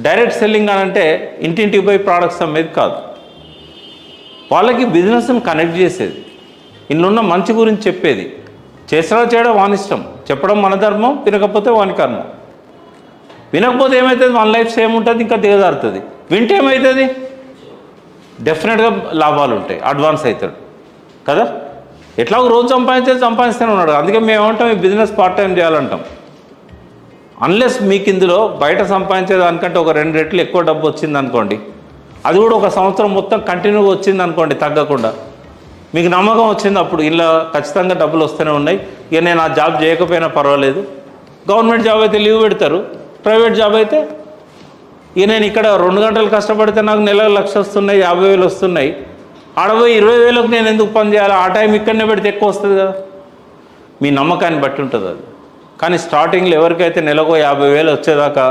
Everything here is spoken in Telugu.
డైరెక్ట్ సెల్లింగ్ అని అంటే ఇంటింటికి పోయి ప్రోడక్ట్స్ అమ్మేది కాదు. వాళ్ళకి బిజినెస్ని కనెక్ట్ చేసేది, ఇన్నున్న మంచి గురించి చెప్పేది. చేసినా చేయడం వాని ఇష్టం, చెప్పడం మన ధర్మం, వినకపోతే వాని కర్మం. వినకపోతే ఏమవుతుంది, మన లైఫ్ సేమ్ ఉంటుంది, ఇంకా దిగజారుతుంది. వింటే ఏమవుతుంది, డెఫినెట్గా లాభాలు ఉంటాయి, అడ్వాన్స్ అవుతాడు కదా. ఎట్లా రోజు సంపాదిస్తూనే ఉన్నాడు. అందుకే మేము ఏమంటాం, ఈ బిజినెస్ పార్ట్ టైం చేయాలంటాం. అన్లెస్ మీకు ఇందులో బయట సంపాదించేదానికంటే ఒక 2 రెట్లు ఎక్కువ డబ్బు వచ్చింది అనుకోండి, అది కూడా ఒక సంవత్సరం మొత్తం కంటిన్యూగా వచ్చింది అనుకోండి, తగ్గకుండా మీకు నమ్మకం వచ్చింది, అప్పుడు ఇలా ఖచ్చితంగా డబ్బులు వస్తూనే ఉన్నాయి. ఇక నేను ఆ జాబ్ చేయకపోయినా పర్వాలేదు. గవర్నమెంట్ జాబ్ అయితే లీవ్ పెడతారు, ప్రైవేట్ జాబ్ అయితే ఇక నేను ఇక్కడ 2 గంటలు కష్టపడితే నాకు నెలకు 1,00,000 వస్తున్నాయి, 50,000 వస్తున్నాయి. ఆడపోయి 20,000కు నేను ఎందుకు పని చేయాలి, ఆ టైం ఇక్కడనే పెడితే ఎక్కువ వస్తుంది కదా. మీ నమ్మకాన్ని బట్టి ఉంటుంది అది. కానీ స్టార్టింగ్లో ఎవరికైతే నెలకు 50,000 వచ్చేదాకా